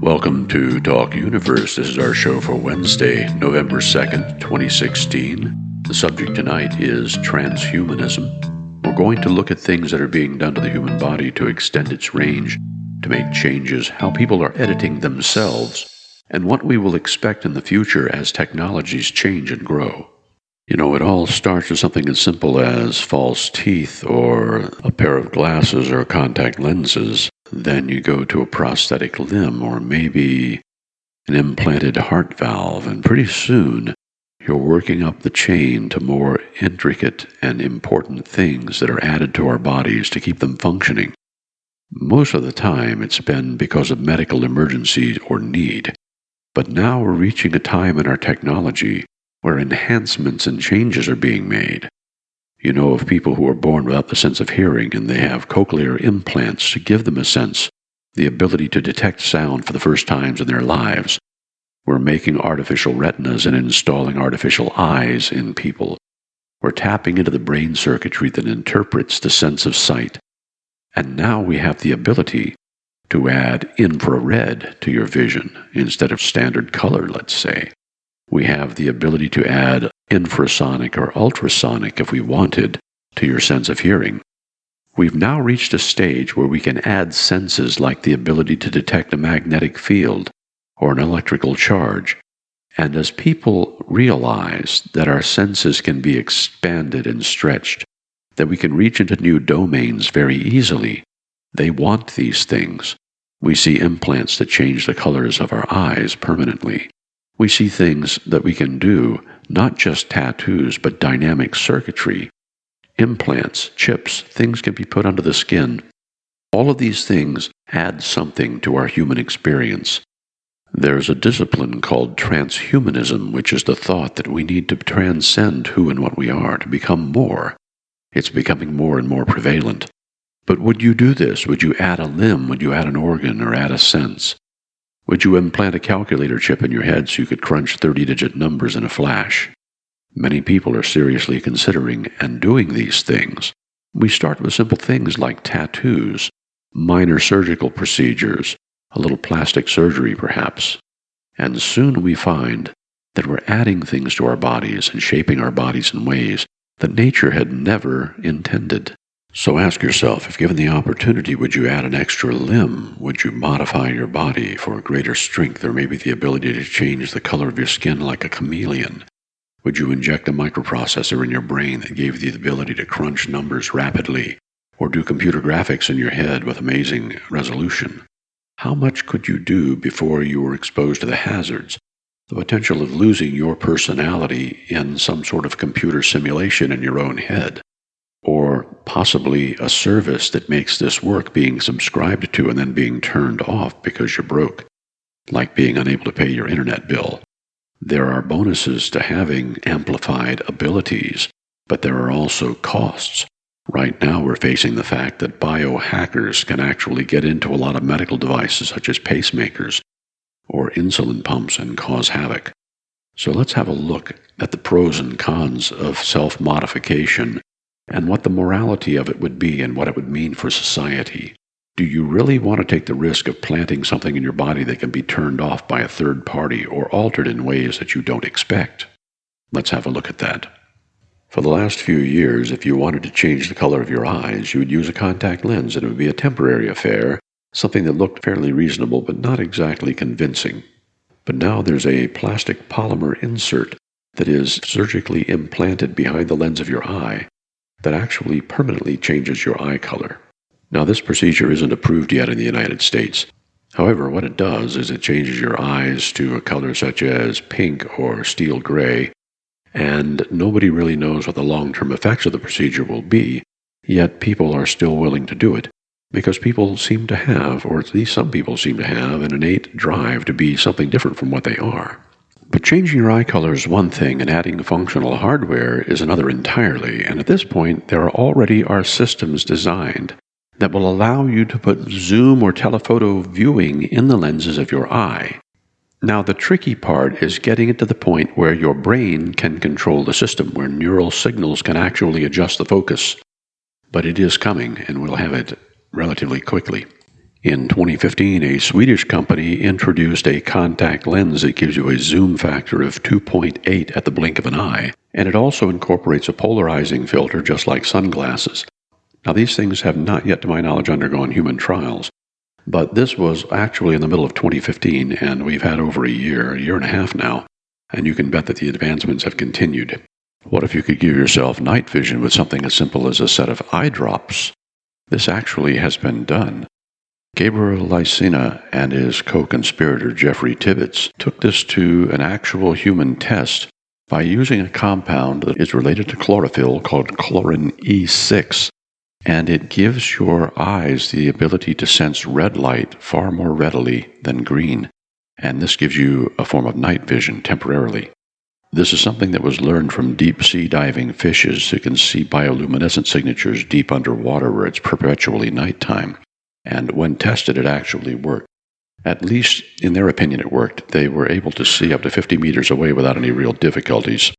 Welcome to Talk Universe. This is our show for Wednesday, November 2nd, 2016. The subject tonight is transhumanism. We're going to look at things that are being done to the human body to extend its range, to make changes, how people are editing themselves, and what we will expect in the future as technologies change and grow. You know, it all starts with something as simple as false teeth or a pair of glasses or contact lenses. Then you go to a prosthetic limb or maybe an implanted heart valve, and pretty soon you're working up the chain to more intricate and important things that are added to our bodies to keep them functioning. Most of the time it's been because of medical emergency or need, but now we're reaching a time in our technology where enhancements and changes are being made. You know of people who are born without the sense of hearing, and they have cochlear implants to give them a sense, the ability to detect sound for the first times in their lives. We're making artificial retinas and installing artificial eyes in people. We're tapping into the brain circuitry that interprets the sense of sight. And now we have the ability to add infrared to your vision instead of standard color, let's say. We have the ability to add infrasonic or ultrasonic, if we wanted, to your sense of hearing. We've now reached a stage where we can add senses like the ability to detect a magnetic field or an electrical charge. And as people realize that our senses can be expanded and stretched, that we can reach into new domains very easily, they want these things. We see implants that change the colors of our eyes permanently. We see things that we can do, not just tattoos, but dynamic circuitry, implants, chips, things can be put under the skin. All of these things add something to our human experience. There's a discipline called transhumanism, which is the thought that we need to transcend who and what we are to become more. It's becoming more and more prevalent. But would you do this? Would you add a limb? Would you add an organ or add a sense? Would you implant a calculator chip in your head so you could crunch 30-digit numbers in a flash? Many people are seriously considering and doing these things. We start with simple things like tattoos, minor surgical procedures, a little plastic surgery perhaps. And soon we find that we're adding things to our bodies and shaping our bodies in ways that nature had never intended. So ask yourself, if given the opportunity, would you add an extra limb? Would you modify your body for greater strength or maybe the ability to change the color of your skin like a chameleon? Would you inject a microprocessor in your brain that gave you the ability to crunch numbers rapidly or do computer graphics in your head with amazing resolution? How much could you do before you were exposed to the hazards, the potential of losing your personality in some sort of computer simulation in your own head? Or possibly a service that makes this work being subscribed to and then being turned off because you're broke, like being unable to pay your internet bill. There are bonuses to having amplified abilities, but there are also costs. Right now we're facing the fact that biohackers can actually get into a lot of medical devices such as pacemakers or insulin pumps and cause havoc. So let's have a look at the pros and cons of self-modification and what the morality of it would be and what it would mean for society. Do you really want to take the risk of planting something in your body that can be turned off by a third party or altered in ways that you don't expect? Let's have a look at that. For the last few years, if you wanted to change the color of your eyes, you would use a contact lens, and it would be a temporary affair, something that looked fairly reasonable but not exactly convincing. But now there's a plastic polymer insert that is surgically implanted behind the lens of your eye that actually permanently changes your eye color. Now, this procedure isn't approved yet in the United States. However, what it does is it changes your eyes to a color such as pink or steel gray, and nobody really knows what the long-term effects of the procedure will be, yet people are still willing to do it, because people seem to have, or at least some people seem to have, an innate drive to be something different from what they are. But changing your eye color is one thing, and adding functional hardware is another entirely, and at this point there already are systems designed that will allow you to put zoom or telephoto viewing in the lenses of your eye. Now, the tricky part is getting it to the point where your brain can control the system, where neural signals can actually adjust the focus. But it is coming, and we'll have it relatively quickly. In 2015, a Swedish company introduced a contact lens that gives you a zoom factor of 2.8 at the blink of an eye, and it also incorporates a polarizing filter just like sunglasses. Now, these things have not yet, to my knowledge, undergone human trials, but this was actually in the middle of 2015, and we've had over a year and a half now, and you can bet that the advancements have continued. What if you could give yourself night vision with something as simple as a set of eye drops? This actually has been done. Gabriel Lysina and his co-conspirator Jeffrey Tibbets took this to an actual human test by using a compound that is related to chlorophyll called chlorin E6, and it gives your eyes the ability to sense red light far more readily than green, and this gives you a form of night vision temporarily. This is something that was learned from deep-sea diving fishes who can see bioluminescent signatures deep underwater where it's perpetually nighttime. And when tested, it actually worked. At least, in their opinion, it worked. They were able to see up to 50 meters away without any real difficulties.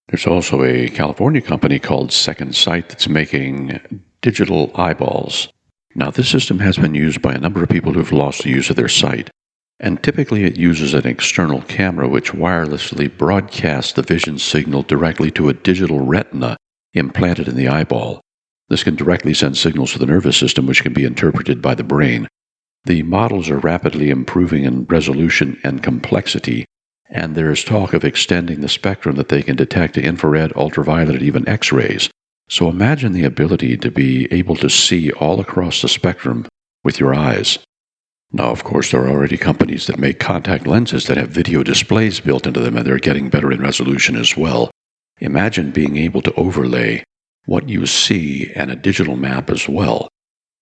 There's also a California company called Second Sight that's making digital eyeballs. Now, this system has been used by a number of people who've lost the use of their sight. And typically it uses an external camera which wirelessly broadcasts the vision signal directly to a digital retina implanted in the eyeball. This can directly send signals to the nervous system, which can be interpreted by the brain. The models are rapidly improving in resolution and complexity, and there is talk of extending the spectrum that they can detect to infrared, ultraviolet, and even X-rays. So imagine the ability to be able to see all across the spectrum with your eyes. Now, of course, there are already companies that make contact lenses that have video displays built into them, and they're getting better in resolution as well. Imagine being able to overlay what you see and a digital map as well.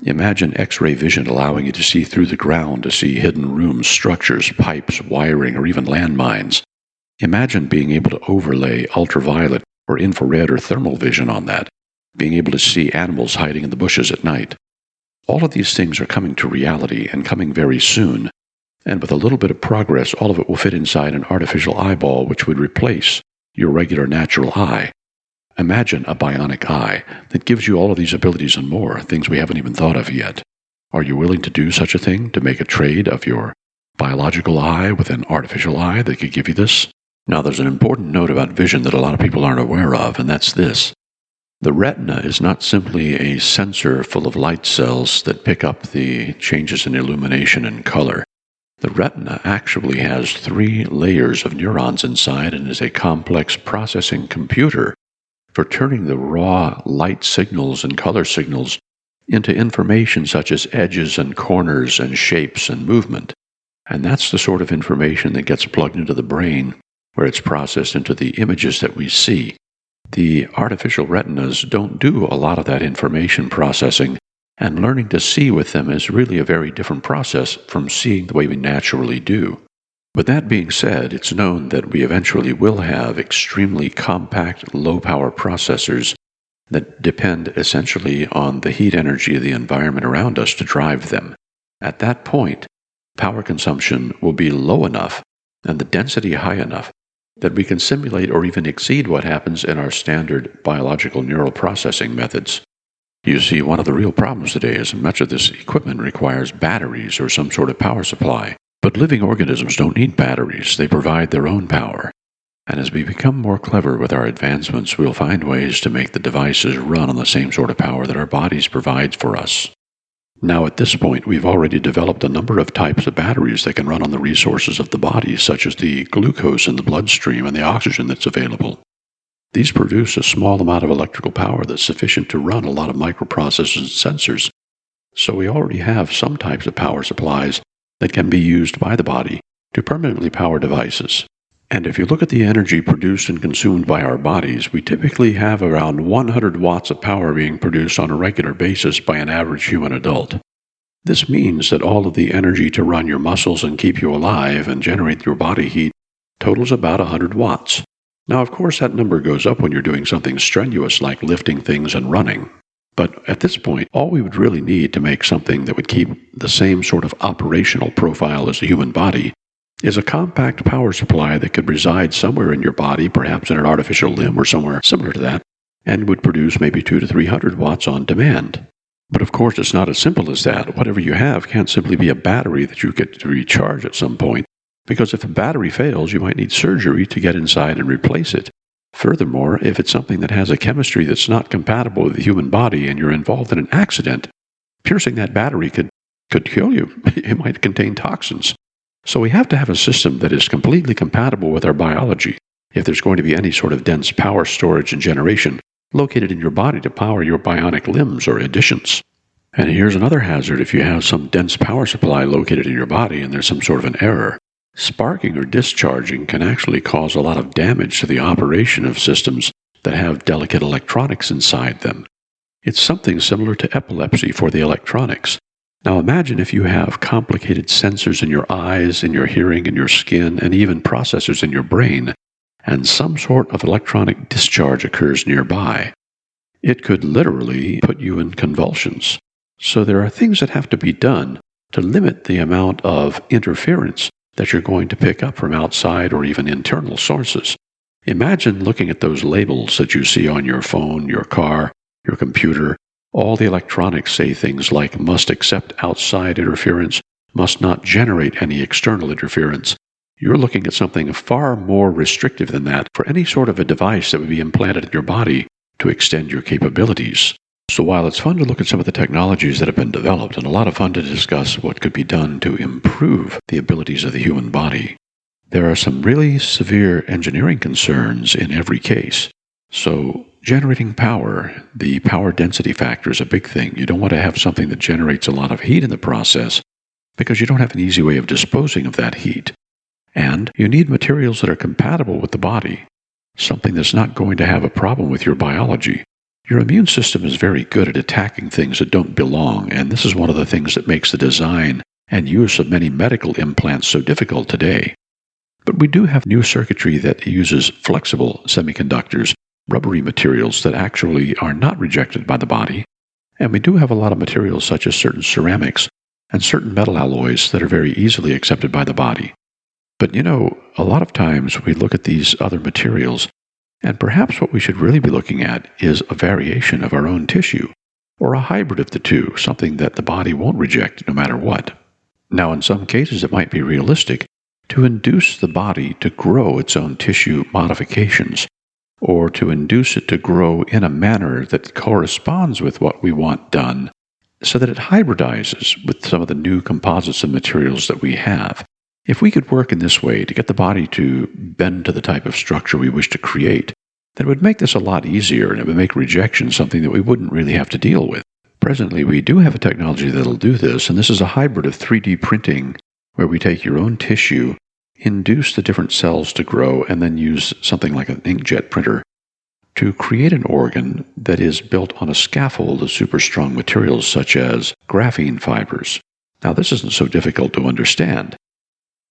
Imagine X-ray vision allowing you to see through the ground, to see hidden rooms, structures, pipes, wiring, or even landmines. Imagine being able to overlay ultraviolet or infrared or thermal vision on that, being able to see animals hiding in the bushes at night. All of these things are coming to reality and coming very soon, and with a little bit of progress, all of it will fit inside an artificial eyeball which would replace your regular natural eye. Imagine a bionic eye that gives you all of these abilities and more, things we haven't even thought of yet. Are you willing to do such a thing, to make a trade of your biological eye with an artificial eye that could give you this? Now, there's an important note about vision that a lot of people aren't aware of, and that's this. The retina is not simply a sensor full of light cells that pick up the changes in illumination and color. The retina actually has 3 layers of neurons inside and is a complex processing computer for turning the raw light signals and color signals into information such as edges and corners and shapes and movement. And that's the sort of information that gets plugged into the brain, where it's processed into the images that we see. The artificial retinas don't do a lot of that information processing, and learning to see with them is really a very different process from seeing the way we naturally do. With that being said, it's known that we eventually will have extremely compact, low-power processors that depend essentially on the heat energy of the environment around us to drive them. At that point, power consumption will be low enough and the density high enough that we can simulate or even exceed what happens in our standard biological neural processing methods. You see, one of the real problems today is much of this equipment requires batteries or some sort of power supply. But living organisms don't need batteries. They provide their own power. And as we become more clever with our advancements, we'll find ways to make the devices run on the same sort of power that our bodies provide for us. Now, at this point, we've already developed a number of types of batteries that can run on the resources of the body, such as the glucose in the bloodstream and the oxygen that's available. These produce a small amount of electrical power that's sufficient to run a lot of microprocessors and sensors. So we already have some types of power supplies that can be used by the body to permanently power devices. And if you look at the energy produced and consumed by our bodies, we typically have around 100 watts of power being produced on a regular basis by an average human adult. This means that all of the energy to run your muscles and keep you alive and generate your body heat totals about 100 watts. Now, of course, that number goes up when you're doing something strenuous like lifting things and running. But at this point, all we would really need to make something that would keep the same sort of operational profile as the human body is a compact power supply that could reside somewhere in your body, perhaps in an artificial limb or somewhere similar to that, and would produce maybe 200 to 300 watts on demand. But of course, it's not as simple as that. Whatever you have can't simply be a battery that you get to recharge at some point, because if a battery fails, you might need surgery to get inside and replace it. Furthermore, if it's something that has a chemistry that's not compatible with the human body and you're involved in an accident, piercing that battery could kill you. It might contain toxins. So we have to have a system that is completely compatible with our biology if there's going to be any sort of dense power storage and generation located in your body to power your bionic limbs or additions. And here's another hazard if you have some dense power supply located in your body and there's some sort of an error. Sparking or discharging can actually cause a lot of damage to the operation of systems that have delicate electronics inside them. It's something similar to epilepsy for the electronics. Now imagine if you have complicated sensors in your eyes, in your hearing, in your skin, and even processors in your brain, and some sort of electronic discharge occurs nearby. It could literally put you in convulsions. So there are things that have to be done to limit the amount of interference that you're going to pick up from outside or even internal sources. Imagine looking at those labels that you see on your phone, your car, your computer. All the electronics say things like must accept outside interference, must not generate any external interference. You're looking at something far more restrictive than that for any sort of a device that would be implanted in your body to extend your capabilities. So while it's fun to look at some of the technologies that have been developed and a lot of fun to discuss what could be done to improve the abilities of the human body, there are some really severe engineering concerns in every case. So generating power, the power density factor is a big thing. You don't want to have something that generates a lot of heat in the process because you don't have an easy way of disposing of that heat. And you need materials that are compatible with the body, something that's not going to have a problem with your biology. Your immune system is very good at attacking things that don't belong, and this is one of the things that makes the design and use of many medical implants so difficult today. But we do have new circuitry that uses flexible semiconductors, rubbery materials that actually are not rejected by the body, and we do have a lot of materials such as certain ceramics and certain metal alloys that are very easily accepted by the body. But a lot of times we look at these other materials, and perhaps what we should really be looking at is a variation of our own tissue, or a hybrid of the two, something that the body won't reject no matter what. Now, in some cases, it might be realistic to induce the body to grow its own tissue modifications, or to induce it to grow in a manner that corresponds with what we want done, so that it hybridizes with some of the new composites and materials that we have. If we could work in this way to get the body to bend to the type of structure we wish to create, then it would make this a lot easier, and it would make rejection something that we wouldn't really have to deal with. Presently, we do have a technology that'll do this, and this is a hybrid of 3D printing, where we take your own tissue, induce the different cells to grow, and then use something like an inkjet printer to create an organ that is built on a scaffold of super strong materials such as graphene fibers. Now, this isn't so difficult to understand.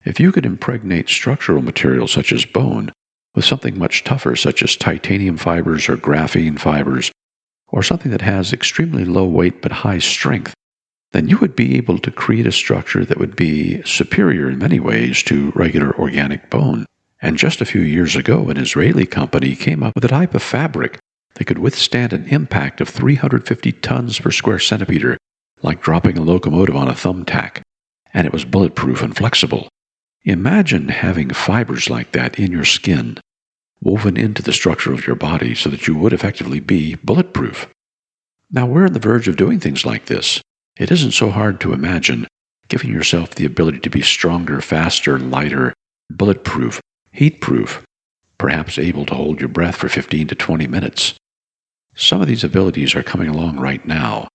If you could impregnate structural materials such as bone with something much tougher such as titanium fibers or graphene fibers, or something that has extremely low weight but high strength, then you would be able to create a structure that would be superior in many ways to regular organic bone. And just a few years ago, an Israeli company came up with a type of fabric that could withstand an impact of 350 tons per square centimeter, like dropping a locomotive on a thumbtack, and it was bulletproof and flexible. Imagine having fibers like that in your skin, woven into the structure of your body so that you would effectively be bulletproof. Now, we're on the verge of doing things like this. It isn't so hard to imagine giving yourself the ability to be stronger, faster, lighter, bulletproof, heatproof, perhaps able to hold your breath for 15 to 20 minutes. Some of these abilities are coming along right now.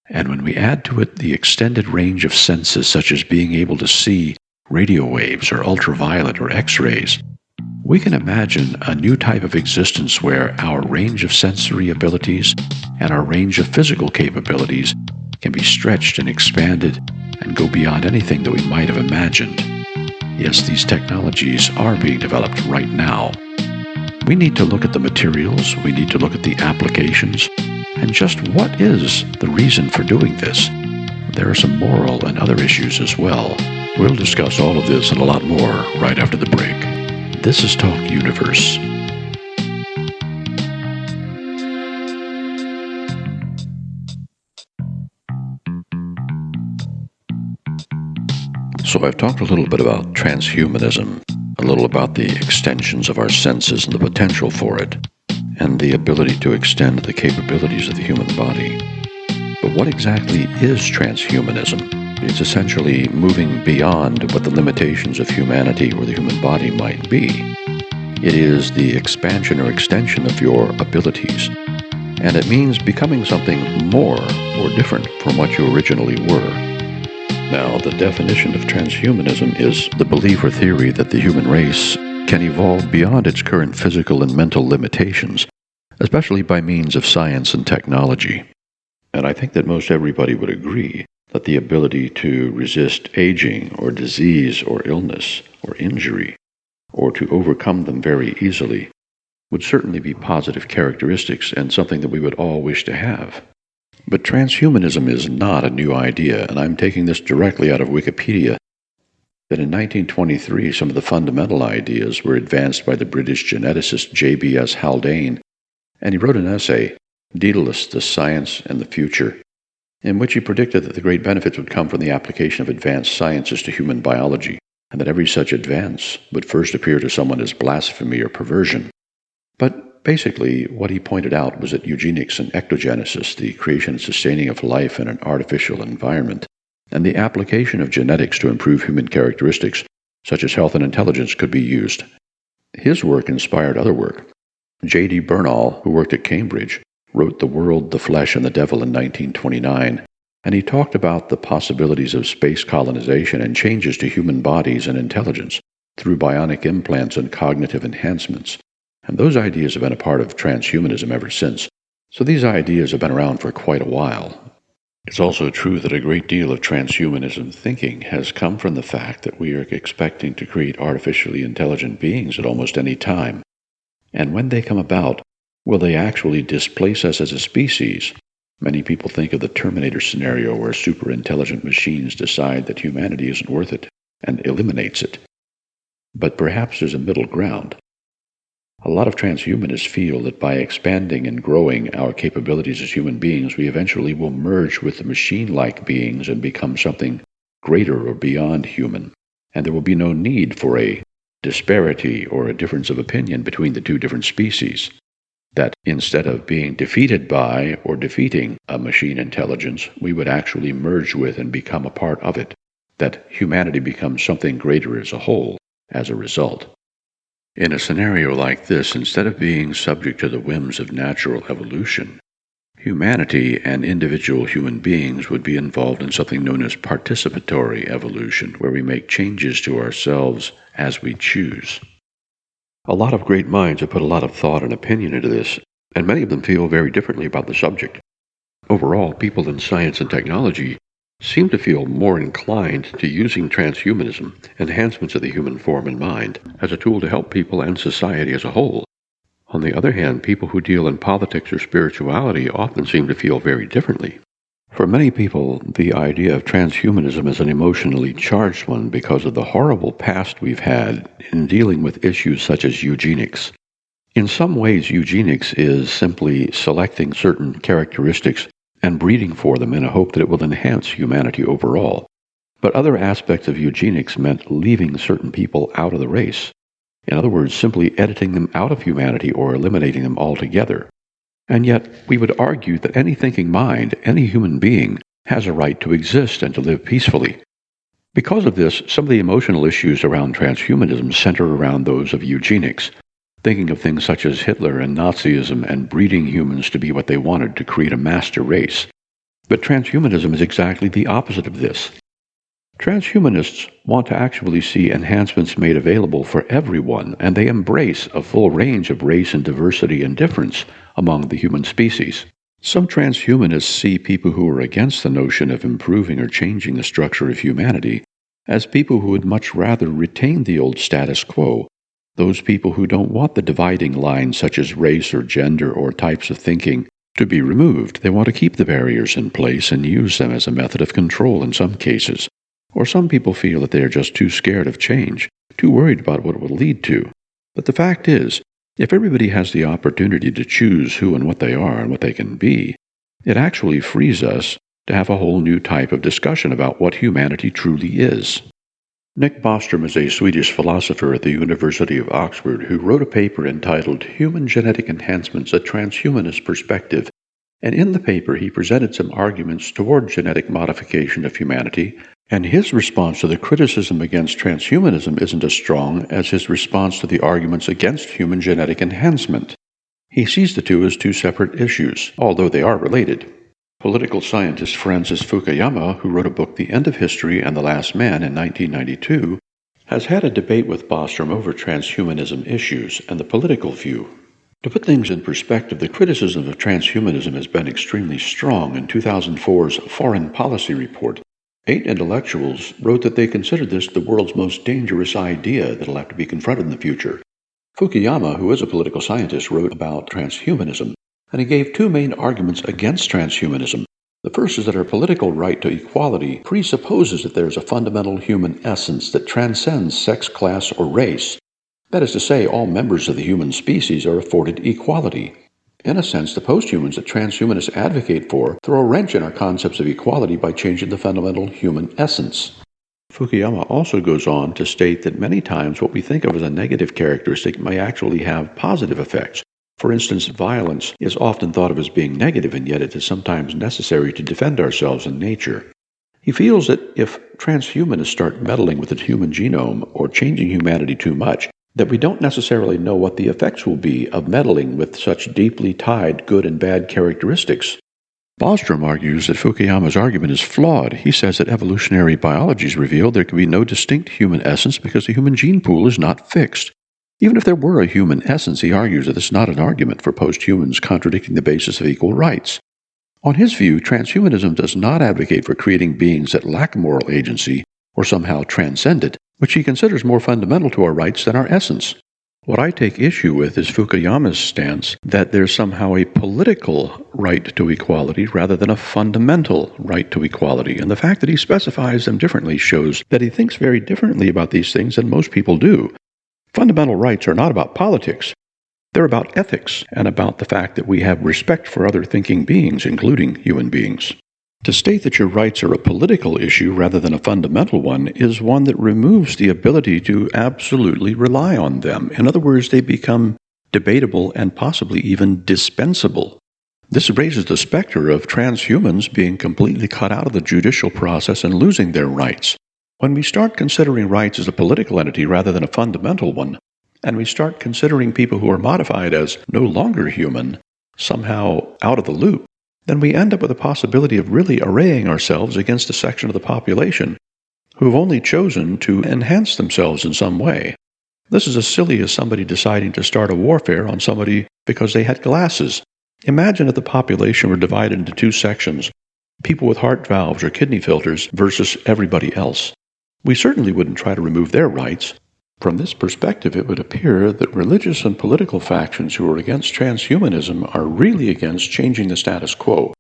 And when we add to it the extended range of senses, such as being able to see radio waves or ultraviolet or X-rays, we can imagine a new type of existence where our range of sensory abilities and our range of physical capabilities can be stretched and expanded and go beyond anything that we might have imagined. Yes, these technologies are being developed right now. We need to look at the materials, we need to look at the applications, and just what is the reason for doing this. There are some moral and other issues as well. We'll discuss all of this and a lot more right after the break. This is Talk Universe. So I've talked a little bit about transhumanism, a little about the extensions of our senses and the potential for it, and the ability to extend the capabilities of the human body. But what exactly is transhumanism? It's essentially moving beyond what the limitations of humanity or the human body might be. It is the expansion or extension of your abilities, and it means becoming something more or different from what you originally were. Now, the definition of transhumanism is the belief or theory that the human race can evolve beyond its current physical and mental limitations, especially by means of science and technology. And I think that most everybody would agree that the ability to resist aging or disease or illness or injury, or to overcome them very easily, would certainly be positive characteristics and something that we would all wish to have. But transhumanism is not a new idea, and I'm taking this directly out of Wikipedia, that in 1923 some of the fundamental ideas were advanced by the British geneticist J.B.S. Haldane, and he wrote an essay, Daedalus, the Science and the Future, in which he predicted that the great benefits would come from the application of advanced sciences to human biology, and that every such advance would first appear to someone as blasphemy or perversion. But basically, what he pointed out was that eugenics and ectogenesis, the creation and sustaining of life in an artificial environment, and the application of genetics to improve human characteristics, such as health and intelligence, could be used. His work inspired other work. J.D. Bernal, who worked at Cambridge, wrote The World, the Flesh, and the Devil in 1929, and he talked about the possibilities of space colonization and changes to human bodies and intelligence through bionic implants and cognitive enhancements. And those ideas have been a part of transhumanism ever since. So these ideas have been around for quite a while. It's also true that a great deal of transhumanism thinking has come from the fact that we are expecting to create artificially intelligent beings at almost any time. And when they come about, will they actually displace us as a species? Many people think of the Terminator scenario where super-intelligent machines decide that humanity isn't worth it and eliminates it. But perhaps there's a middle ground. A lot of transhumanists feel that by expanding and growing our capabilities as human beings, we eventually will merge with the machine-like beings and become something greater or beyond human, and there will be no need for a disparity or a difference of opinion between the two different species. That instead of being defeated by or defeating a machine intelligence, we would actually merge with and become a part of it. That humanity becomes something greater as a whole as a result. In a scenario like this, instead of being subject to the whims of natural evolution, humanity and individual human beings would be involved in something known as participatory evolution, where we make changes to ourselves as we choose. A lot of great minds have put a lot of thought and opinion into this, and many of them feel very differently about the subject. Overall, people in science and technology seem to feel more inclined to using transhumanism, enhancements of the human form and mind, as a tool to help people and society as a whole. On the other hand, people who deal in politics or spirituality often seem to feel very differently. For many people, the idea of transhumanism is an emotionally charged one because of the horrible past we've had in dealing with issues such as eugenics. In some ways, eugenics is simply selecting certain characteristics and breeding for them in a hope that it will enhance humanity overall. But other aspects of eugenics meant leaving certain people out of the race. In other words, simply editing them out of humanity or eliminating them altogether. And yet, we would argue that any thinking mind, any human being, has a right to exist and to live peacefully. Because of this, some of the emotional issues around transhumanism center around those of eugenics, thinking of things such as Hitler and Nazism and breeding humans to be what they wanted to create a master race. But transhumanism is exactly the opposite of this. Transhumanists want to actually see enhancements made available for everyone, and they embrace a full range of race and diversity and difference among the human species. Some transhumanists see people who are against the notion of improving or changing the structure of humanity as people who would much rather retain the old status quo. Those people who don't want the dividing lines such as race or gender or types of thinking to be removed. They want to keep the barriers in place and use them as a method of control in some cases. Or some people feel that they are just too scared of change, too worried about what it will lead to. But the fact is, if everybody has the opportunity to choose who and what they are and what they can be, it actually frees us to have a whole new type of discussion about what humanity truly is. Nick Bostrom is a Swedish philosopher at the University of Oxford who wrote a paper entitled Human Genetic Enhancements, a Transhumanist Perspective, and in the paper he presented some arguments toward genetic modification of humanity, and his response to the criticism against transhumanism isn't as strong as his response to the arguments against human genetic enhancement. He sees the two as two separate issues, although they are related. Political scientist Francis Fukuyama, who wrote a book The End of History and the Last Man in 1992, has had a debate with Bostrom over transhumanism issues and the political view. To put things in perspective, the criticism of transhumanism has been extremely strong. In 2004's Foreign Policy Report, 8 intellectuals wrote that they considered this the world's most dangerous idea that will have to be confronted in the future. Fukuyama, who is a political scientist, wrote about transhumanism, and he gave 2 main arguments against transhumanism. The first is that our political right to equality presupposes that there is a fundamental human essence that transcends sex, class, or race. That is to say, all members of the human species are afforded equality. In a sense, the posthumans that transhumanists advocate for throw a wrench in our concepts of equality by changing the fundamental human essence. Fukuyama also goes on to state that many times what we think of as a negative characteristic may actually have positive effects. For instance, violence is often thought of as being negative, and yet it is sometimes necessary to defend ourselves in nature. He feels that if transhumanists start meddling with the human genome or changing humanity too much, that we don't necessarily know what the effects will be of meddling with such deeply tied good and bad characteristics. Bostrom argues that Fukuyama's argument is flawed. He says that evolutionary biology has revealed there can be no distinct human essence because the human gene pool is not fixed. Even if there were a human essence, he argues that it's not an argument for posthumans contradicting the basis of equal rights. On his view, transhumanism does not advocate for creating beings that lack moral agency or somehow transcend it, which he considers more fundamental to our rights than our essence. What I take issue with is Fukuyama's stance that there's somehow a political right to equality rather than a fundamental right to equality, and the fact that he specifies them differently shows that he thinks very differently about these things than most people do. Fundamental rights are not about politics. They're about ethics and about the fact that we have respect for other thinking beings, including human beings. To state that your rights are a political issue rather than a fundamental one is one that removes the ability to absolutely rely on them. In other words, they become debatable and possibly even dispensable. This raises the specter of transhumans being completely cut out of the judicial process and losing their rights. When we start considering rights as a political entity rather than a fundamental one, and we start considering people who are modified as no longer human, somehow out of the loop, then we end up with the possibility of really arraying ourselves against a section of the population who have only chosen to enhance themselves in some way. This is as silly as somebody deciding to start a warfare on somebody because they had glasses. Imagine if the population were divided into 2 sections, people with heart valves or kidney filters versus everybody else. We certainly wouldn't try to remove their rights. From this perspective, it would appear that religious and political factions who are against transhumanism are really against changing the status quo,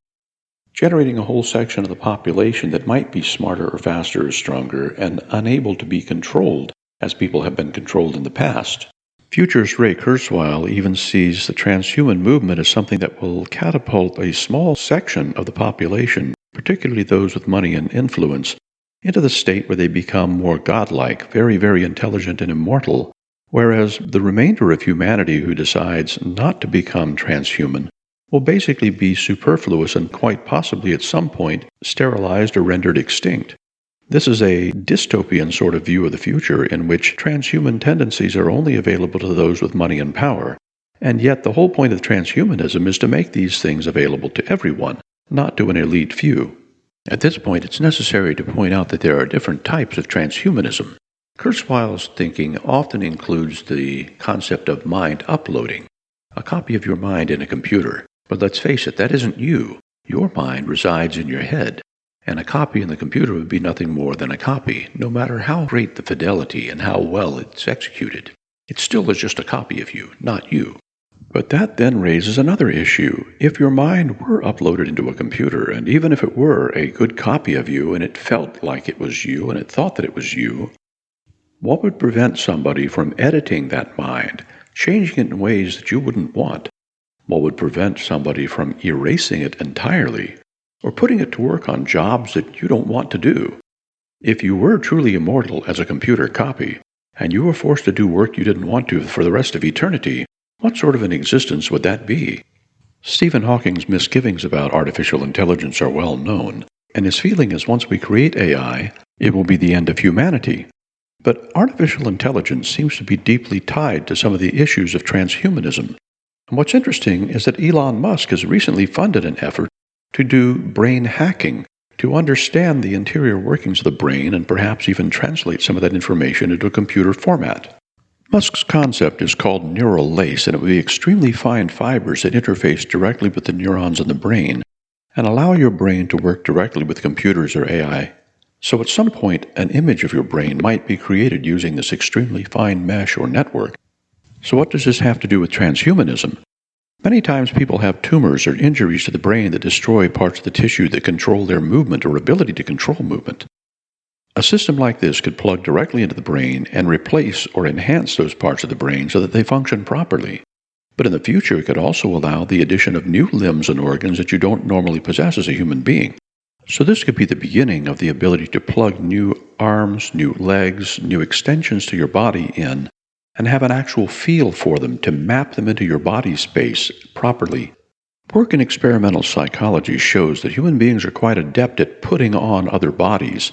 generating a whole section of the population that might be smarter or faster or stronger and unable to be controlled as people have been controlled in the past. Futurist Ray Kurzweil even sees the transhuman movement as something that will catapult a small section of the population, particularly those with money and influence, into the state where they become more godlike, very, very intelligent and immortal, whereas the remainder of humanity who decides not to become transhuman will basically be superfluous and quite possibly at some point sterilized or rendered extinct. This is a dystopian sort of view of the future in which transhuman tendencies are only available to those with money and power, and yet the whole point of transhumanism is to make these things available to everyone, not to an elite few. At this point, it's necessary to point out that there are different types of transhumanism. Kurzweil's thinking often includes the concept of mind uploading, a copy of your mind in a computer. But let's face it, that isn't you. Your mind resides in your head, and a copy in the computer would be nothing more than a copy, no matter how great the fidelity and how well it's executed. It still is just a copy of you, not you. But that then raises another issue. If your mind were uploaded into a computer, and even if it were a good copy of you and it felt like it was you and it thought that it was you, what would prevent somebody from editing that mind, changing it in ways that you wouldn't want? What would prevent somebody from erasing it entirely or putting it to work on jobs that you don't want to do? If you were truly immortal as a computer copy, and you were forced to do work you didn't want to for the rest of eternity, what sort of an existence would that be? Stephen Hawking's misgivings about artificial intelligence are well known, and his feeling is once we create AI, it will be the end of humanity. But artificial intelligence seems to be deeply tied to some of the issues of transhumanism. And what's interesting is that Elon Musk has recently funded an effort to do brain hacking, to understand the interior workings of the brain and perhaps even translate some of that information into a computer format. Musk's concept is called neural lace, and it would be extremely fine fibers that interface directly with the neurons in the brain and allow your brain to work directly with computers or AI. So at some point, an image of your brain might be created using this extremely fine mesh or network. So what does this have to do with transhumanism? Many times people have tumors or injuries to the brain that destroy parts of the tissue that control their movement or ability to control movement. A system like this could plug directly into the brain and replace or enhance those parts of the brain so that they function properly. But in the future, it could also allow the addition of new limbs and organs that you don't normally possess as a human being. So this could be the beginning of the ability to plug new arms, new legs, new extensions to your body in, and have an actual feel for them to map them into your body space properly. Work in experimental psychology shows that human beings are quite adept at putting on other bodies.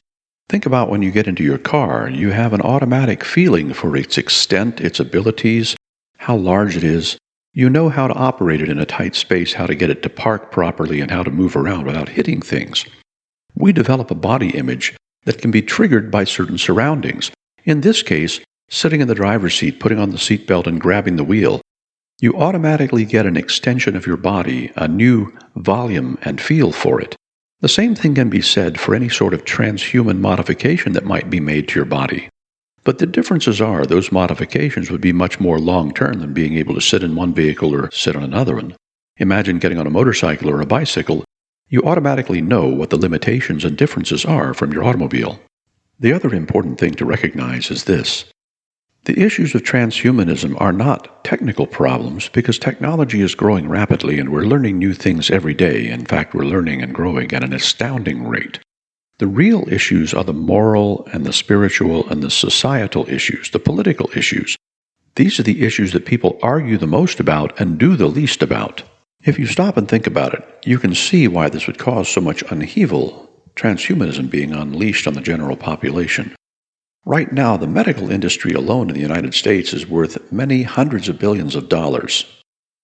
Think about when you get into your car, you have an automatic feeling for its extent, its abilities, how large it is. You know how to operate it in a tight space, how to get it to park properly, and how to move around without hitting things. We develop a body image that can be triggered by certain surroundings. In this case, sitting in the driver's seat, putting on the seatbelt, and grabbing the wheel. You automatically get an extension of your body, a new volume and feel for it. The same thing can be said for any sort of transhuman modification that might be made to your body. But the differences are those modifications would be much more long-term than being able to sit in one vehicle or sit on another one. Imagine getting on a motorcycle or a bicycle. You automatically know what the limitations and differences are from your automobile. The other important thing to recognize is this. The issues of transhumanism are not technical problems because technology is growing rapidly and we're learning new things every day. In fact, we're learning and growing at an astounding rate. The real issues are the moral and the spiritual and the societal issues, the political issues. These are the issues that people argue the most about and do the least about. If you stop and think about it, you can see why this would cause so much upheaval, transhumanism being unleashed on the general population. Right now, the medical industry alone in the United States is worth many hundreds of billions of dollars.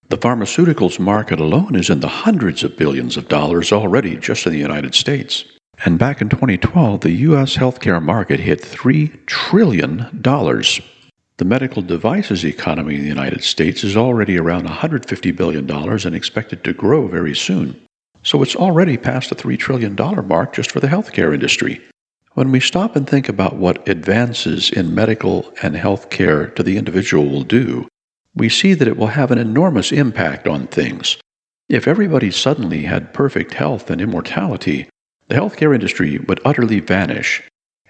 The pharmaceuticals market alone is in the hundreds of billions of dollars already just in the United States. And back in 2012, the U.S. healthcare market hit $3 trillion. The medical devices economy in the United States is already around $150 billion and expected to grow very soon. So it's already past the $3 trillion mark just for the healthcare industry. When we stop and think about what advances in medical and health care to the individual will do, we see that it will have an enormous impact on things. If everybody suddenly had perfect health and immortality, the healthcare industry would utterly vanish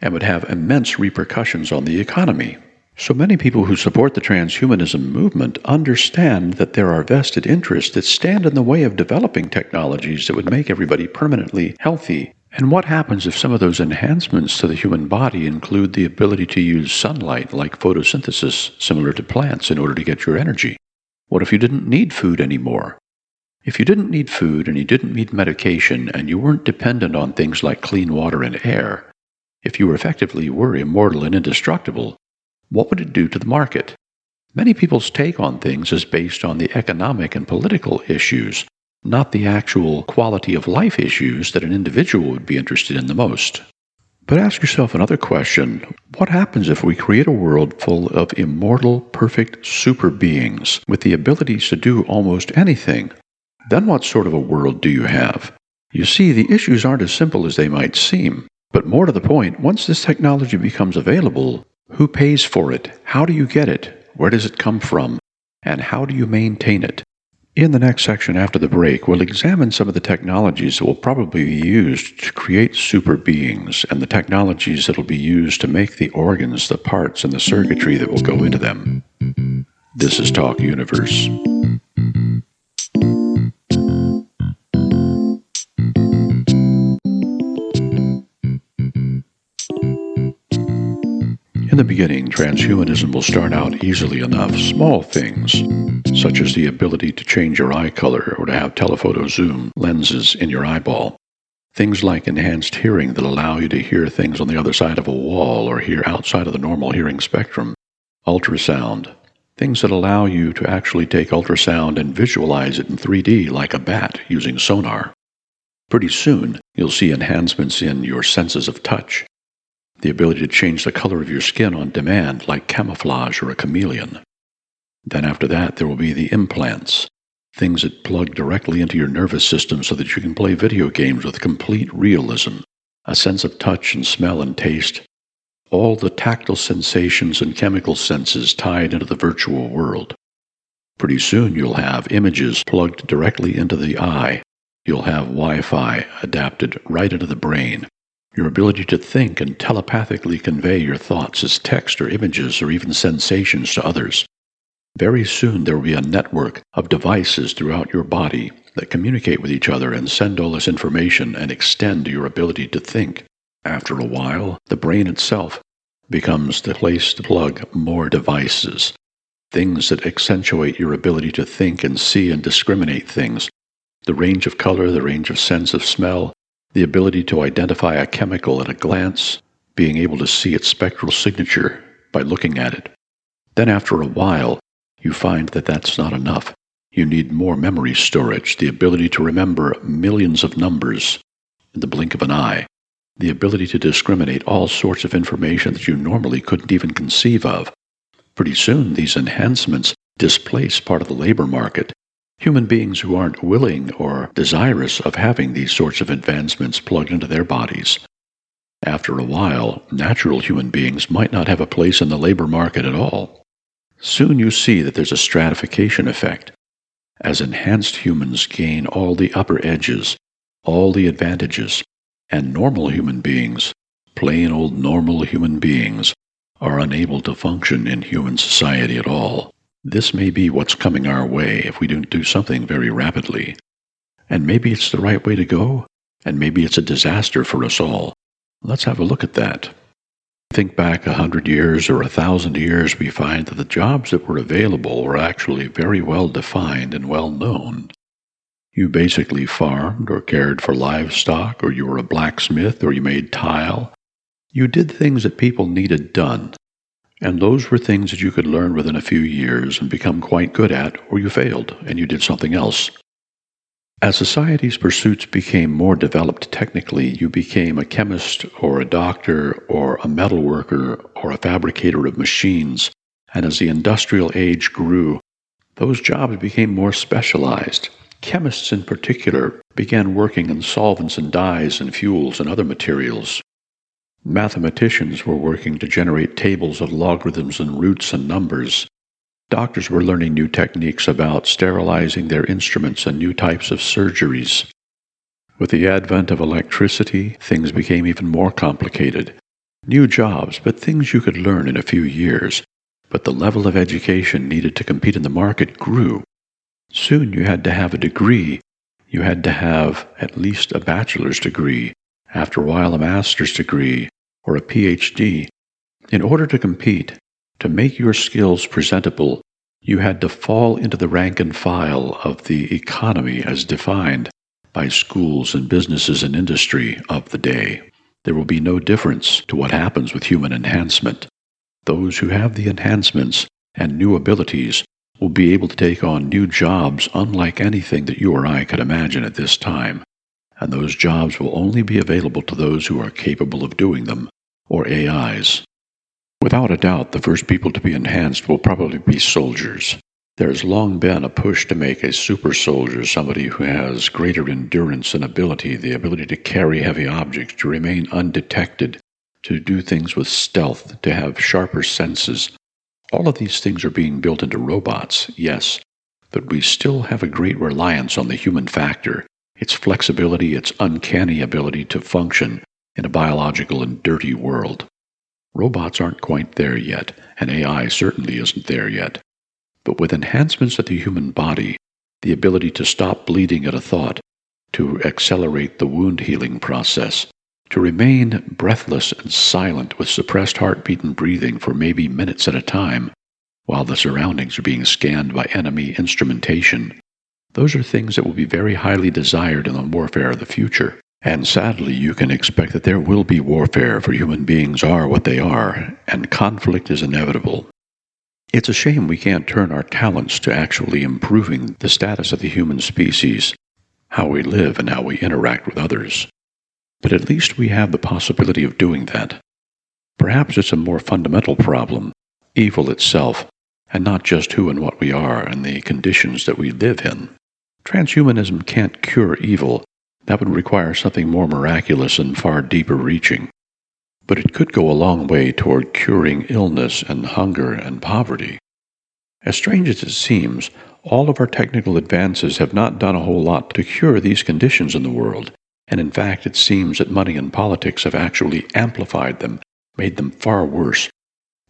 and would have immense repercussions on the economy. So many people who support the transhumanism movement understand that there are vested interests that stand in the way of developing technologies that would make everybody permanently healthy. And what happens if some of those enhancements to the human body include the ability to use sunlight like photosynthesis, similar to plants, in order to get your energy? What if you didn't need food anymore? If you didn't need food and you didn't need medication and you weren't dependent on things like clean water and air, if you effectively were immortal and indestructible, what would it do to the market? Many people's take on things is based on the economic and political issues, not the actual quality of life issues that an individual would be interested in the most. But ask yourself another question. What happens if we create a world full of immortal, perfect super beings with the abilities to do almost anything? Then what sort of a world do you have? You see, the issues aren't as simple as they might seem. But more to the point, once this technology becomes available, who pays for it? How do you get it? Where does it come from? And how do you maintain it? In the next section after the break, we'll examine some of the technologies that will probably be used to create super beings and the technologies that will be used to make the organs, the parts, and the circuitry that will go into them. This is Talk Universe. In the beginning, transhumanism will start out easily enough, small things, such as the ability to change your eye color or to have telephoto zoom lenses in your eyeball. Things like enhanced hearing that allow you to hear things on the other side of a wall or hear outside of the normal hearing spectrum. Ultrasound. Things that allow you to actually take ultrasound and visualize it in 3D like a bat using sonar. Pretty soon, you'll see enhancements in your senses of touch. The ability to change the color of your skin on demand like camouflage or a chameleon. Then after that, there will be the implants. Things that plug directly into your nervous system so that you can play video games with complete realism, a sense of touch and smell and taste, all the tactile sensations and chemical senses tied into the virtual world. Pretty soon you'll have images plugged directly into the eye. You'll have Wi-Fi adapted right into the brain. Your ability to think and telepathically convey your thoughts as text or images or even sensations to others. Very soon there will be a network of devices throughout your body that communicate with each other and send all this information and extend your ability to think. After a while, the brain itself becomes the place to plug more devices, things that accentuate your ability to think and see and discriminate things, the range of color, the range of sense of smell, the ability to identify a chemical at a glance, being able to see its spectral signature by looking at it. Then after a while, you find that that's not enough. You need more memory storage, the ability to remember millions of numbers in the blink of an eye, the ability to discriminate all sorts of information that you normally couldn't even conceive of. Pretty soon, these enhancements displace part of the labor market. Human beings who aren't willing or desirous of having these sorts of advancements plugged into their bodies. After a while, natural human beings might not have a place in the labor market at all. Soon you see that there's a stratification effect. As enhanced humans gain all the upper edges, all the advantages, and normal human beings, plain old normal human beings, are unable to function in human society at all. This may be what's coming our way if we don't do something very rapidly. And maybe it's the right way to go, and maybe it's a disaster for us all. Let's have a look at that. Think back 100 years or 1,000 years, we find that the jobs that were available were actually very well defined and well known. You basically farmed or cared for livestock, or you were a blacksmith, or you made tile. You did things that people needed done, and those were things that you could learn within a few years and become quite good at, or you failed and you did something else. As society's pursuits became more developed technically, you became a chemist or a doctor or a metal worker or a fabricator of machines, and as the industrial age grew, those jobs became more specialized. Chemists in particular began working in solvents and dyes and fuels and other materials. Mathematicians were working to generate tables of logarithms and roots and numbers. Doctors were learning new techniques about sterilizing their instruments and new types of surgeries. With the advent of electricity, things became even more complicated. New jobs, but things you could learn in a few years. But the level of education needed to compete in the market grew. Soon you had to have a degree. You had to have at least a bachelor's degree, after a while a master's degree, or a PhD. In order to compete, to make your skills presentable, you had to fall into the rank and file of the economy as defined by schools and businesses and industry of the day. There will be no difference to what happens with human enhancement. Those who have the enhancements and new abilities will be able to take on new jobs unlike anything that you or I could imagine at this time, and those jobs will only be available to those who are capable of doing them, or AIs. Without a doubt, the first people to be enhanced will probably be soldiers. There has long been a push to make a super soldier somebody who has greater endurance and ability, the ability to carry heavy objects, to remain undetected, to do things with stealth, to have sharper senses. All of these things are being built into robots, yes, but we still have a great reliance on the human factor, its flexibility, its uncanny ability to function in a biological and dirty world. Robots aren't quite there yet, and AI certainly isn't there yet. But with enhancements of the human body, the ability to stop bleeding at a thought, to accelerate the wound healing process, To remain breathless and silent with suppressed heartbeat and breathing for maybe minutes at a time while the surroundings are being scanned by enemy instrumentation, those are things that will be very highly desired in the warfare of the future. And sadly, you can expect that there will be warfare, for human beings are what they are, and conflict is inevitable. It's a shame we can't turn our talents to actually improving the status of the human species, how we live and how we interact with others. But at least we have the possibility of doing that. Perhaps it's a more fundamental problem, evil itself, and not just who and what we are and the conditions that we live in. Transhumanism can't cure evil. That would require something more miraculous and far deeper reaching. But it could go a long way toward curing illness and hunger and poverty. As strange as it seems, all of our technical advances have not done a whole lot to cure these conditions in the world, and in fact it seems that money and politics have actually amplified them, made them far worse.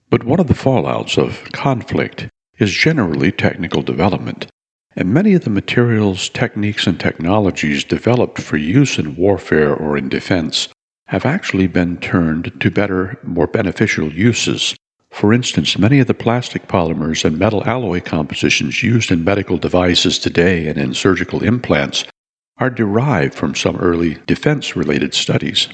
But one of the fallouts of conflict is generally technical development, and many of the materials, techniques, and technologies developed for use in warfare or in defense have actually been turned to better, more beneficial uses. For instance, many of the plastic polymers and metal alloy compositions used in medical devices today and in surgical implants are derived from some early defense-related studies.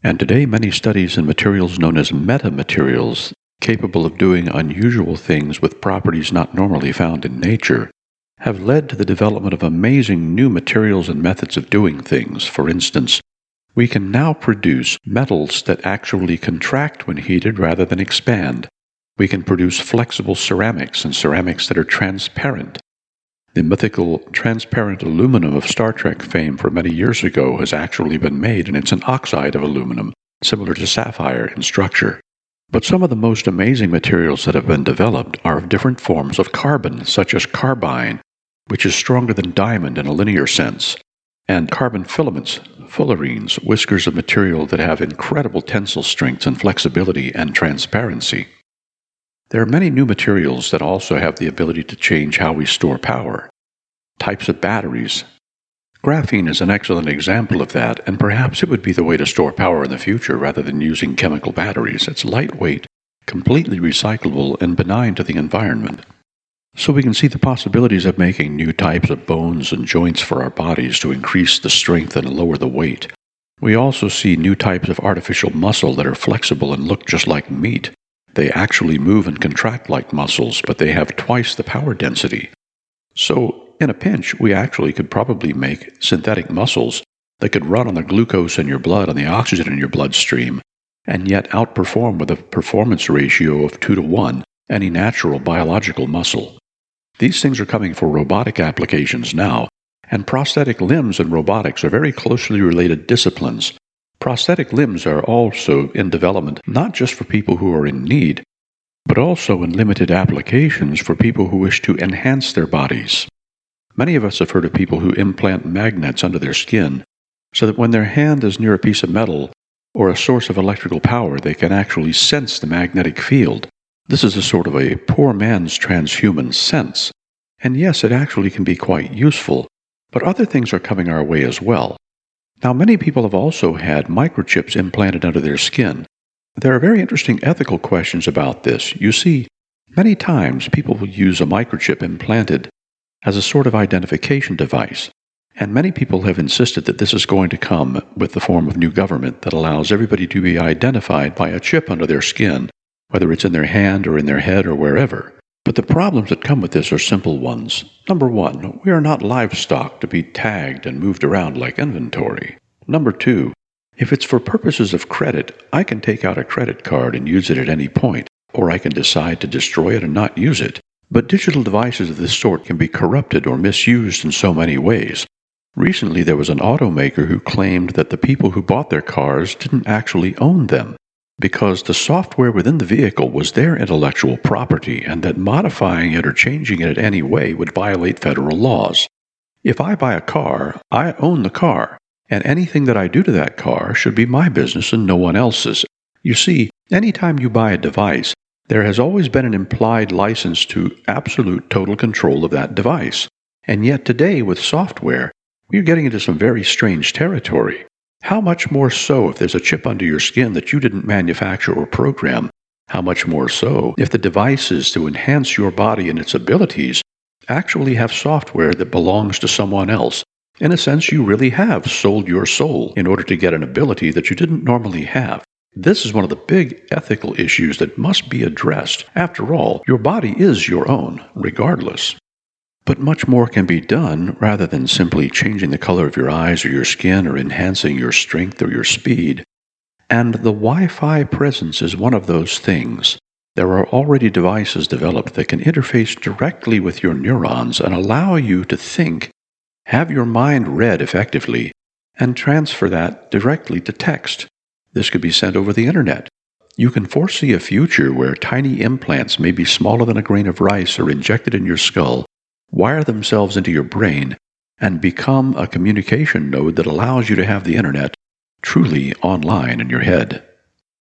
And today many studies in materials known as metamaterials, capable of doing unusual things with properties not normally found in nature, have led to the development of amazing new materials and methods of doing things. For instance, we can now produce metals that actually contract when heated rather than expand. We can produce flexible ceramics and ceramics that are transparent. The mythical transparent aluminum of Star Trek fame for many years ago has actually been made, and it's an oxide of aluminum, similar to sapphire in structure. But some of the most amazing materials that have been developed are of different forms of carbon, such as carbine, which is stronger than diamond in a linear sense, and carbon filaments, fullerenes, whiskers of material that have incredible tensile strength and flexibility and transparency. There are many new materials that also have the ability to change how we store power. Types of batteries. Graphene is an excellent example of that, and perhaps it would be the way to store power in the future rather than using chemical batteries. It's lightweight, completely recyclable, and benign to the environment. So we can see the possibilities of making new types of bones and joints for our bodies to increase the strength and lower the weight. We also see new types of artificial muscle that are flexible and look just like meat. They actually move and contract like muscles, but they have twice the power density. So, in a pinch, we actually could probably make synthetic muscles that could run on the glucose in your blood and the oxygen in your bloodstream, and yet outperform with a performance ratio of 2-to-1 any natural biological muscle. These things are coming for robotic applications now, and prosthetic limbs and robotics are very closely related disciplines. Prosthetic limbs are also in development not just for people who are in need, but also in limited applications for people who wish to enhance their bodies. Many of us have heard of people who implant magnets under their skin so that when their hand is near a piece of metal or a source of electrical power, they can actually sense the magnetic field. This is a sort of a poor man's transhuman sense. And yes, it actually can be quite useful, but other things are coming our way as well. Now, many people have also had microchips implanted under their skin. There are very interesting ethical questions about this. You see, many times people will use a microchip implanted as a sort of identification device, and many people have insisted that this is going to come with the form of new government that allows everybody to be identified by a chip under their skin, whether it's in their hand or in their head or wherever. But the problems that come with this are simple ones. Number one, we are not livestock to be tagged and moved around like inventory. Number two, if it's for purposes of credit, I can take out a credit card and use it at any point, or I can decide to destroy it and not use it. But digital devices of this sort can be corrupted or misused in so many ways. Recently, there was an automaker who claimed that the people who bought their cars didn't actually own them, because the software within the vehicle was their intellectual property, and that modifying it or changing it in any way would violate federal laws. If I buy a car, I own the car, and anything that I do to that car should be my business and no one else's. You see, anytime you buy a device, there has always been an implied license to absolute total control of that device. And yet today, with software, we're getting into some very strange territory. How much more so if there's a chip under your skin that you didn't manufacture or program? How much more so if the devices to enhance your body and its abilities actually have software that belongs to someone else? In a sense, you really have sold your soul in order to get an ability that you didn't normally have. This is one of the big ethical issues that must be addressed. After all, your body is your own, regardless. But much more can be done rather than simply changing the color of your eyes or your skin or enhancing your strength or your speed. And the Wi-Fi presence is one of those things. There are already devices developed that can interface directly with your neurons and allow you to think, have your mind read effectively, and transfer that directly to text. This could be sent over the internet. You can foresee a future where tiny implants, maybe smaller than a grain of rice, are injected in your skull, wire themselves into your brain, and become a communication node that allows you to have the internet truly online in your head.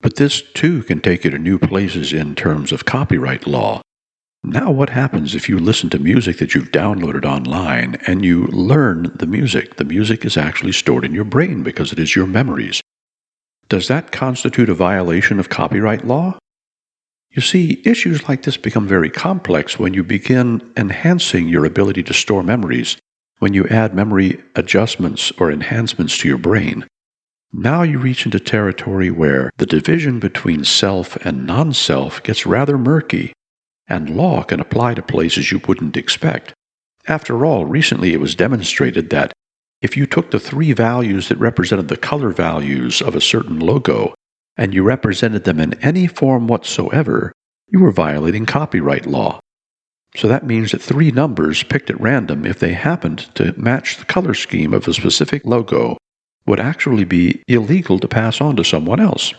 But this too can take you to new places in terms of copyright law. Now what happens if you listen to music that you've downloaded online and you learn the music? The music is actually stored in your brain because it is your memories. Does that constitute a violation of copyright law? You see, issues like this become very complex when you begin enhancing your ability to store memories, when you add memory adjustments or enhancements to your brain. Now you reach into territory where the division between self and non-self gets rather murky, and law can apply to places you wouldn't expect. After all, recently it was demonstrated that if you took the three values that represented the color values of a certain logo and you represented them in any form whatsoever, you were violating copyright law. So that means that three numbers picked at random, if they happened to match the color scheme of a specific logo, would actually be illegal to pass on to someone else.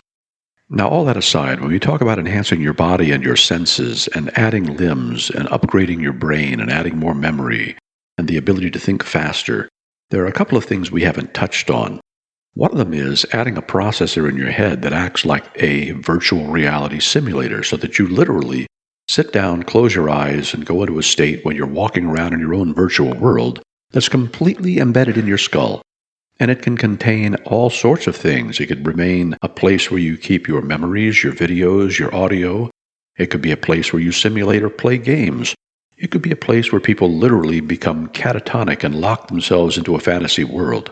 Now, all that aside, when we talk about enhancing your body and your senses and adding limbs and upgrading your brain and adding more memory and the ability to think faster, there are a couple of things we haven't touched on. One of them is adding a processor in your head that acts like a virtual reality simulator so that you literally sit down, close your eyes, and go into a state when you're walking around in your own virtual world that's completely embedded in your skull. And it can contain all sorts of things. It could remain a place where you keep your memories, your videos, your audio. It could be a place where you simulate or play games. It could be a place where people literally become catatonic and lock themselves into a fantasy world.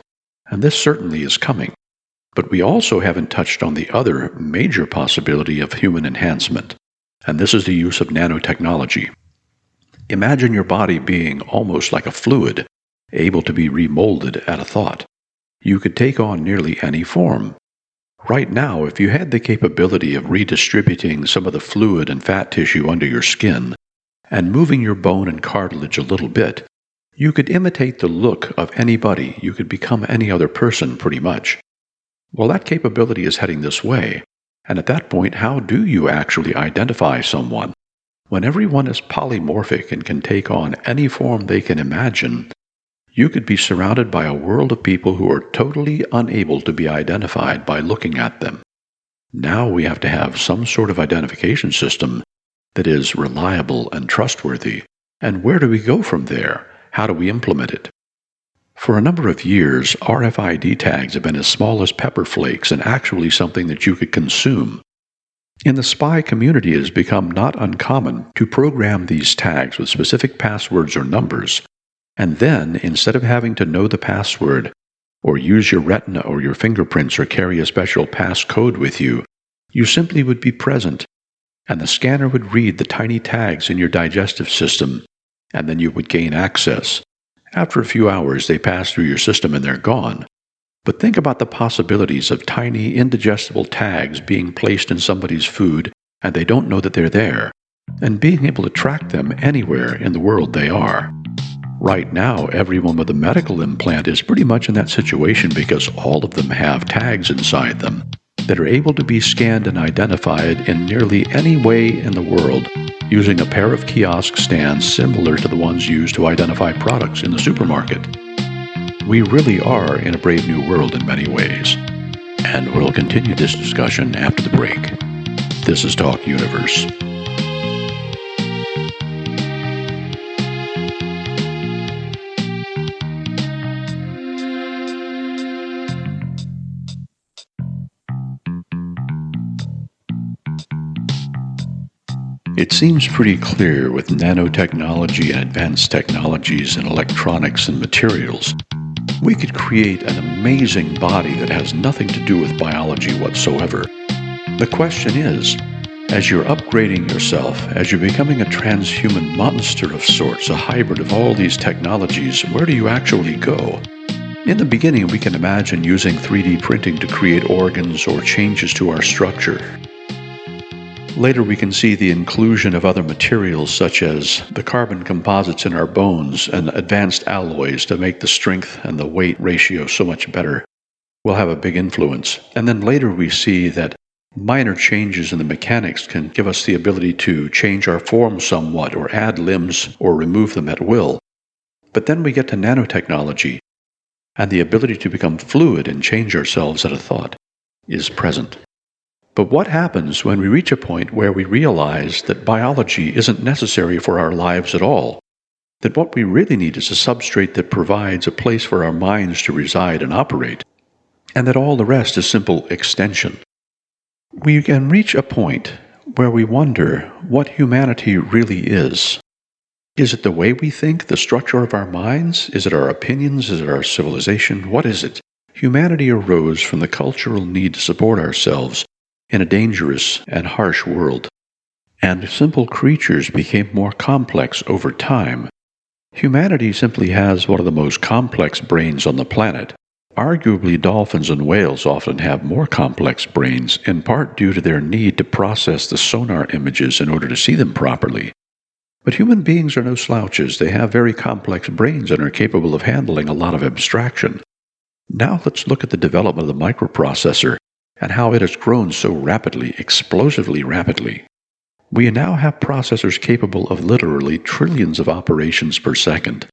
And this certainly is coming. But we also haven't touched on the other major possibility of human enhancement, and this is the use of nanotechnology. Imagine your body being almost like a fluid, able to be remolded at a thought. You could take on nearly any form. Right now, if you had the capability of redistributing some of the fluid and fat tissue under your skin and moving your bone and cartilage a little bit, you could imitate the look of anybody. You could become any other person, pretty much. Well, that capability is heading this way. And at that point, how do you actually identify someone? When everyone is polymorphic and can take on any form they can imagine, you could be surrounded by a world of people who are totally unable to be identified by looking at them. Now we have to have some sort of identification system that is reliable and trustworthy. And where do we go from there? How do we implement it? For a number of years, RFID tags have been as small as pepper flakes and actually something that you could consume. In the spy community, it has become not uncommon to program these tags with specific passwords or numbers, and then, instead of having to know the password, or use your retina or your fingerprints or carry a special passcode with you, you simply would be present, and the scanner would read the tiny tags in your digestive system, and then you would gain access. After a few hours, they pass through your system and they're gone. But think about the possibilities of tiny, indigestible tags being placed in somebody's food, and they don't know that they're there, and being able to track them anywhere in the world they are. Right now, everyone with a medical implant is pretty much in that situation because all of them have tags inside them that are able to be scanned and identified in nearly any way in the world using a pair of kiosk stands similar to the ones used to identify products in the supermarket. We really are in a brave new world in many ways, and we'll continue this discussion after the break. This is Talk Universe. It seems pretty clear with nanotechnology and advanced technologies in electronics and materials, we could create an amazing body that has nothing to do with biology whatsoever. The question is, as you're upgrading yourself, as you're becoming a transhuman monster of sorts, a hybrid of all these technologies, where do you actually go? In the beginning, we can imagine using 3D printing to create organs or changes to our structure. Later, we can see the inclusion of other materials such as the carbon composites in our bones and advanced alloys to make the strength and the weight ratio so much better will have a big influence. And then later we see that minor changes in the mechanics can give us the ability to change our form somewhat or add limbs or remove them at will. But then we get to nanotechnology, and the ability to become fluid and change ourselves at a thought is present. But what happens when we reach a point where we realize that biology isn't necessary for our lives at all? That what we really need is a substrate that provides a place for our minds to reside and operate, and that all the rest is simple extension. We can reach a point where we wonder what humanity really is. Is it the way we think, the structure of our minds? Is it our opinions? Is it our civilization? What is it? Humanity arose from the cultural need to support ourselves in a dangerous and harsh world, and simple creatures became more complex over time. Humanity simply has one of the most complex brains on the planet. Arguably, dolphins and whales often have more complex brains, in part due to their need to process the sonar images in order to see them properly. But human beings are no slouches. They have very complex brains and are capable of handling a lot of abstraction. Now let's look at the development of the microprocessor and how it has grown so rapidly, explosively rapidly. We now have processors capable of literally trillions of operations per second,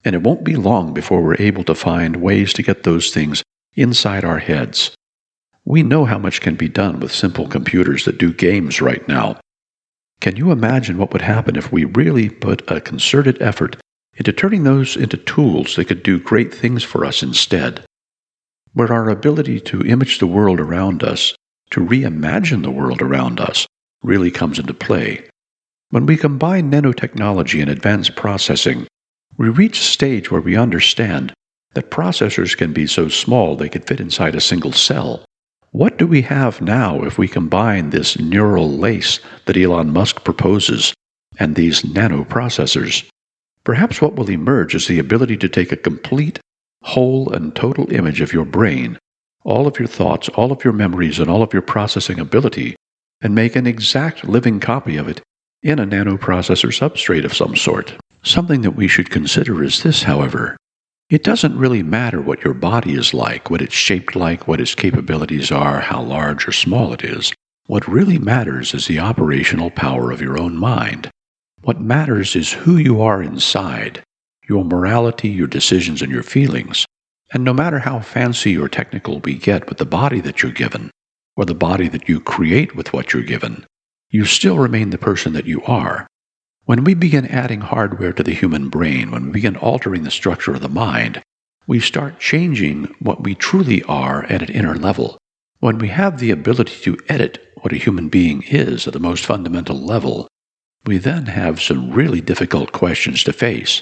and it won't be long before we're able to find ways to get those things inside our heads. We know how much can be done with simple computers that do games right now. Can you imagine what would happen if we really put a concerted effort into turning those into tools that could do great things for us instead? Where our ability to image the world around us, to reimagine the world around us, really comes into play. When we combine nanotechnology and advanced processing, we reach a stage where we understand that processors can be so small they could fit inside a single cell. What do we have now if we combine this neural lace that Elon Musk proposes and these nanoprocessors? Perhaps what will emerge is the ability to take a complete, whole, and total image of your brain, all of your thoughts, all of your memories, and all of your processing ability, and make an exact living copy of it in a nanoprocessor substrate of some sort. Something that we should consider is this, however. It doesn't really matter what your body is like, what it's shaped like, what its capabilities are, how large or small it is. What really matters is the operational power of your own mind. What matters is who you are inside, your morality, your decisions, and your feelings. And no matter how fancy or technical we get with the body that you're given, or the body that you create with what you're given, you still remain the person that you are. When we begin adding hardware to the human brain, when we begin altering the structure of the mind, we start changing what we truly are at an inner level. When we have the ability to edit what a human being is at the most fundamental level, we then have some really difficult questions to face.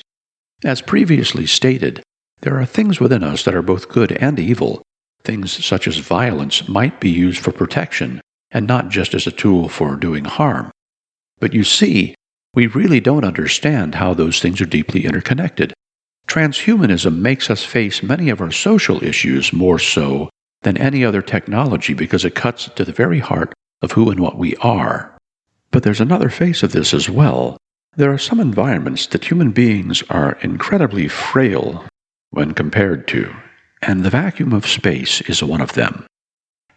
As previously stated, there are things within us that are both good and evil. Things such as violence might be used for protection and not just as a tool for doing harm. But you see, we really don't understand how those things are deeply interconnected. Transhumanism makes us face many of our social issues more so than any other technology because it cuts to the very heart of who and what we are. But there's another face of this as well. There are some environments that human beings are incredibly frail when compared to, and the vacuum of space is one of them.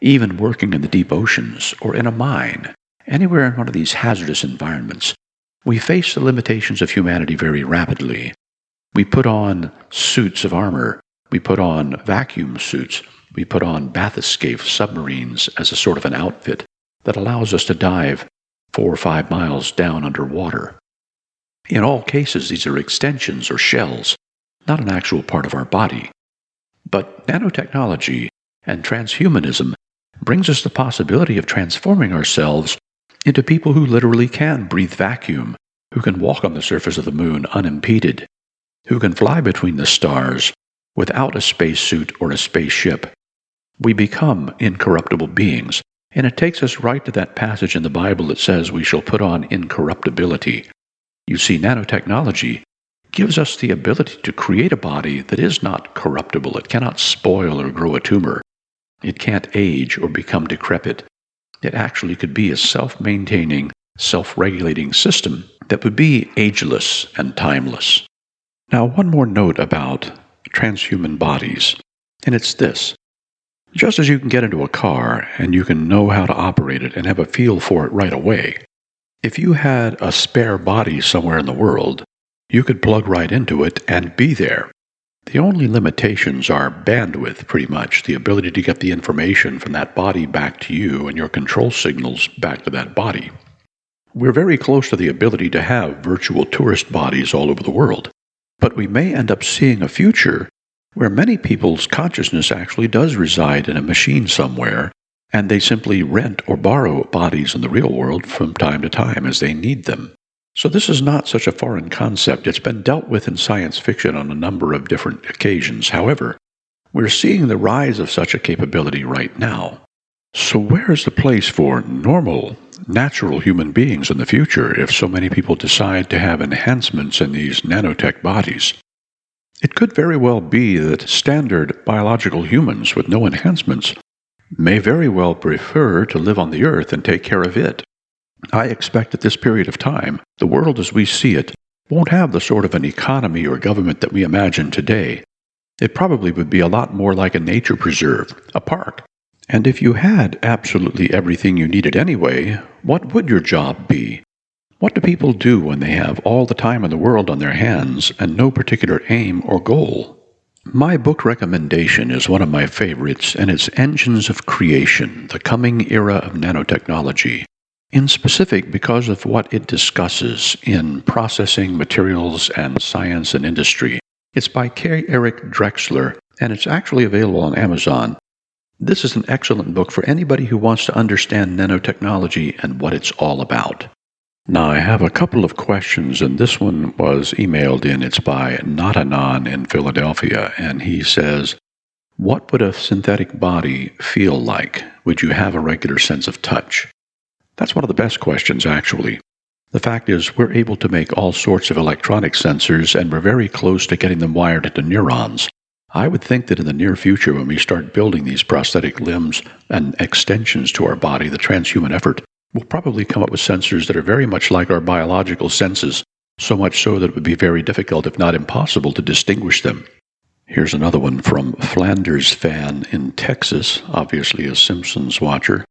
Even working in the deep oceans or in a mine, anywhere in one of these hazardous environments, we face the limitations of humanity very rapidly. We put on suits of armor, we put on vacuum suits, we put on bathyscaphe submarines as a sort of an outfit that allows us to dive 4 or 5 miles down underwater. In all cases, these are extensions or shells, not an actual part of our body. But nanotechnology and transhumanism brings us the possibility of transforming ourselves into people who literally can breathe vacuum, who can walk on the surface of the moon unimpeded, who can fly between the stars without a spacesuit or a spaceship. We become incorruptible beings, and it takes us right to that passage in the Bible that says we shall put on incorruptibility. You see, nanotechnology gives us the ability to create a body that is not corruptible. It cannot spoil or grow a tumor. It can't age or become decrepit. It actually could be a self-maintaining, self-regulating system that would be ageless and timeless. Now, one more note about transhuman bodies, and it's this. Just as you can get into a car and you can know how to operate it and have a feel for it right away, if you had a spare body somewhere in the world, you could plug right into it and be there. The only limitations are bandwidth, pretty much, the ability to get the information from that body back to you and your control signals back to that body. We're very close to the ability to have virtual tourist bodies all over the world, but we may end up seeing a future where many people's consciousness actually does reside in a machine somewhere, and they simply rent or borrow bodies in the real world from time to time as they need them. So this is not such a foreign concept. It's been dealt with in science fiction on a number of different occasions. However, we're seeing the rise of such a capability right now. So where is the place for normal, natural human beings in the future if so many people decide to have enhancements in these nanotech bodies? It could very well be that standard biological humans with no enhancements may very well prefer to live on the earth and take care of it. I expect at this period of time, the world as we see it won't have the sort of an economy or government that we imagine today. It probably would be a lot more like a nature preserve, a park. And if you had absolutely everything you needed anyway, what would your job be? What do people do when they have all the time in the world on their hands and no particular aim or goal? My book recommendation is one of my favorites, and it's Engines of Creation, the Coming Era of Nanotechnology, in specific because of what it discusses in processing, materials, and science and industry. It's by K. Eric Drexler, and it's actually available on Amazon. This is an excellent book for anybody who wants to understand nanotechnology and what it's all about. Now, I have a couple of questions, and this one was emailed in. It's by Notanon in Philadelphia, and he says, what would a synthetic body feel like? Would you have a regular sense of touch? That's one of the best questions, actually. The fact is, we're able to make all sorts of electronic sensors, and we're very close to getting them wired into neurons. I would think that in the near future, when we start building these prosthetic limbs and extensions to our body, the transhuman effort, we'll probably come up with sensors that are very much like our biological senses, so much so that it would be very difficult, if not impossible, to distinguish them. Here's another one from Flanders Fan in Texas, obviously a Simpsons watcher.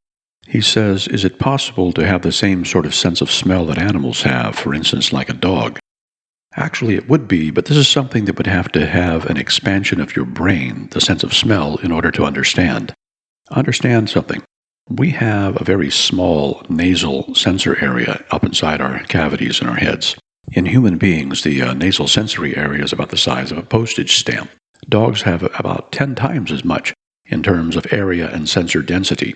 He says, is it possible to have the same sort of sense of smell that animals have, for instance, like a dog? Actually, it would be, but this is something that would have to have an expansion of your brain, the sense of smell, in order to understand. Understand something. We have a very small nasal sensor area up inside our cavities in our heads. In human beings, the nasal sensory area is about the size of a postage stamp. Dogs have about 10 times as much in terms of area and sensor density.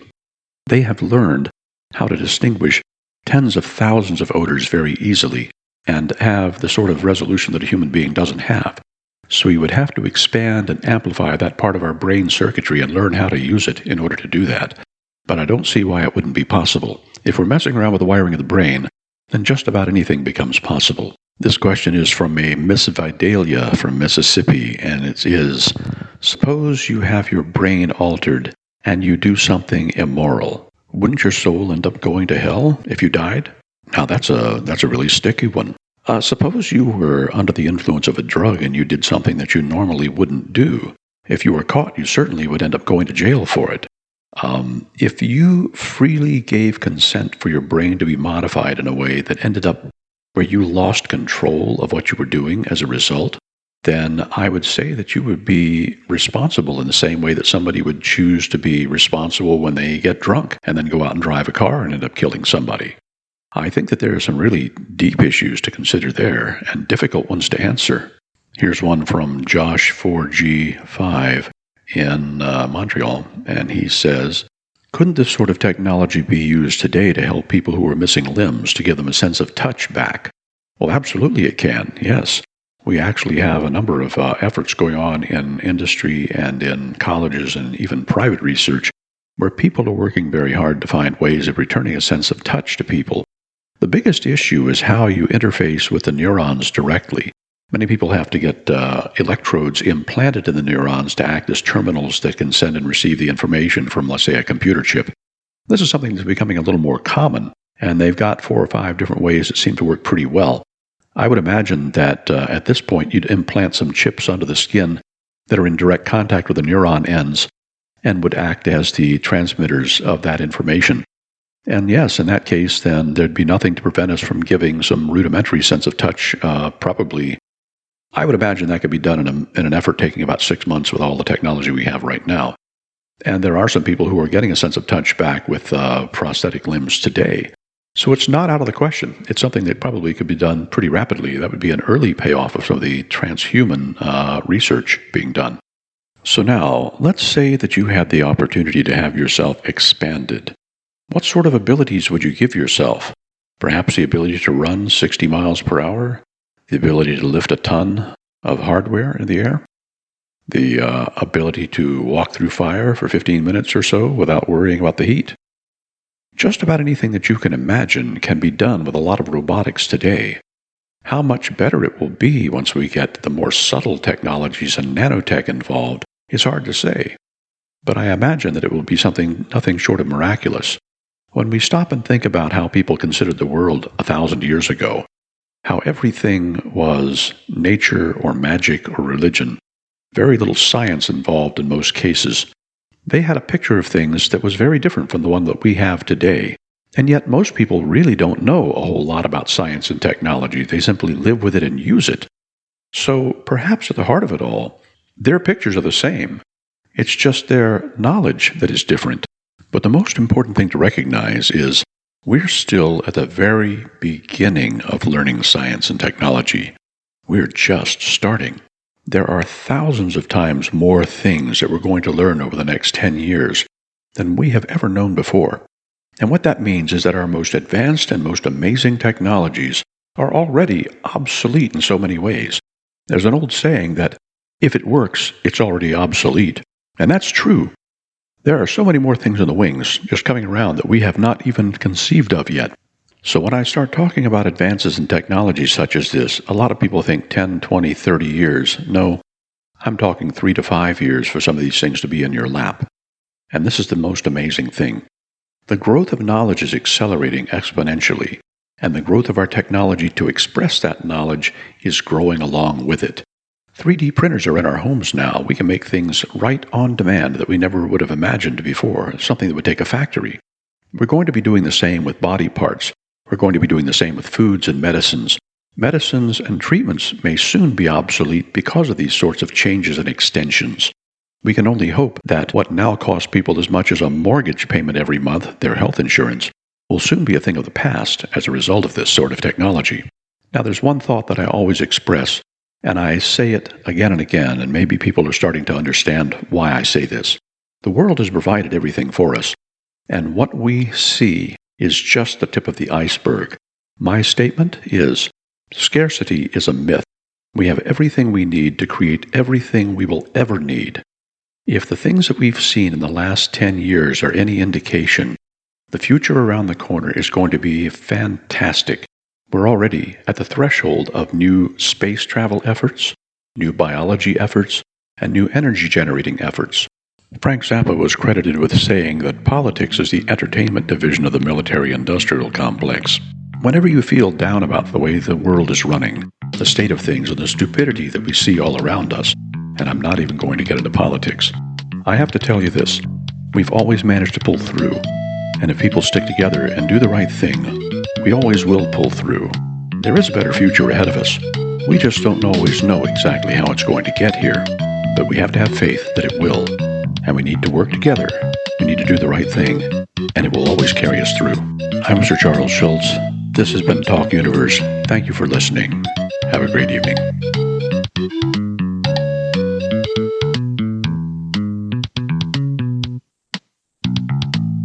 They have learned how to distinguish tens of thousands of odors very easily and have the sort of resolution that a human being doesn't have. So we would have to expand and amplify that part of our brain circuitry and learn how to use it in order to do that. But I don't see why it wouldn't be possible. If we're messing around with the wiring of the brain, then just about anything becomes possible. This question is from a Miss Vidalia from Mississippi, and it is, suppose you have your brain altered and you do something immoral. Wouldn't your soul end up going to hell if you died? Now that's a really sticky one. Suppose you were under the influence of a drug and you did something that you normally wouldn't do. If you were caught, you certainly would end up going to jail for it. If you freely gave consent for your brain to be modified in a way that ended up where you lost control of what you were doing as a result, then I would say that you would be responsible in the same way that somebody would choose to be responsible when they get drunk and then go out and drive a car and end up killing somebody. I think that there are some really deep issues to consider there and difficult ones to answer. Here's one from Josh 4G5 in Montreal, and he says, Couldn't this sort of technology be used today to help people who are missing limbs, to give them a sense of touch back? Well, absolutely it can, yes. We actually have a number of efforts going on in industry and in colleges and even private research where people are working very hard to find ways of returning a sense of touch to people. The biggest issue is how you interface with the neurons directly. Many people have to get electrodes implanted in the neurons to act as terminals that can send and receive the information from, let's say, a computer chip. This is something that's becoming a little more common, and they've got 4 or 5 different ways that seem to work pretty well. I would imagine that at this point you'd implant some chips under the skin that are in direct contact with the neuron ends and would act as the transmitters of that information. And yes, in that case, then there'd be nothing to prevent us from giving some rudimentary sense of touch, probably. I would imagine that could be done in an effort taking about 6 months with all the technology we have right now. And there are some people who are getting a sense of touch back with prosthetic limbs today. So it's not out of the question. It's something that probably could be done pretty rapidly. That would be an early payoff of some of the transhuman research being done. So now, let's say that you had the opportunity to have yourself expanded. What sort of abilities would you give yourself? Perhaps the ability to run 60 miles per hour? The ability to lift a ton of hardware in the air? The ability to walk through fire for 15 minutes or so without worrying about the heat? Just about anything that you can imagine can be done with a lot of robotics today. How much better it will be once we get the more subtle technologies and nanotech involved is hard to say. But I imagine that it will be something nothing short of miraculous. When we stop and think about how people considered the world 1,000 years ago, how everything was nature or magic or religion, very little science involved in most cases, they had a picture of things that was very different from the one that we have today. And yet most people really don't know a whole lot about science and technology. They simply live with it and use it. So perhaps at the heart of it all, their pictures are the same. It's just their knowledge that is different. But the most important thing to recognize is we're still at the very beginning of learning science and technology. We're just starting. There are thousands of times more things that we're going to learn over the next 10 years than we have ever known before. And what that means is that our most advanced and most amazing technologies are already obsolete in so many ways. There's an old saying that if it works, it's already obsolete. And that's true. There are so many more things in the wings just coming around that we have not even conceived of yet. So when I start talking about advances in technology such as this, a lot of people think 10, 20, 30 years. No, I'm talking 3 to 5 years for some of these things to be in your lap. And this is the most amazing thing. The growth of knowledge is accelerating exponentially, and the growth of our technology to express that knowledge is growing along with it. 3D printers are in our homes now. We can make things right on demand that we never would have imagined before, something that would take a factory. We're going to be doing the same with body parts. We're going to be doing the same with foods and medicines. Medicines and treatments may soon be obsolete because of these sorts of changes and extensions. We can only hope that what now costs people as much as a mortgage payment every month, their health insurance, will soon be a thing of the past as a result of this sort of technology. Now, there's one thought that I always express, and I say it again and again, and maybe people are starting to understand why I say this. The world has provided everything for us, and what we see is just the tip of the iceberg. My statement is, scarcity is a myth. We have everything we need to create everything we will ever need. If the things that we've seen in the last 10 years are any indication, the future around the corner is going to be fantastic. We're already at the threshold of new space travel efforts, new biology efforts, and new energy-generating efforts. Frank Zappa was credited with saying that politics is the entertainment division of the military-industrial complex. Whenever you feel down about the way the world is running, the state of things, and the stupidity that we see all around us, and I'm not even going to get into politics, I have to tell you this: we've always managed to pull through. And if people stick together and do the right thing, we always will pull through. There is a better future ahead of us. We just don't always know exactly how it's going to get here, but we have to have faith that it will. And we need to work together. We need to do the right thing, and it will always carry us through. I'm Sir Charles Schultz. This has been Talk Universe. Thank you for listening. Have a great evening.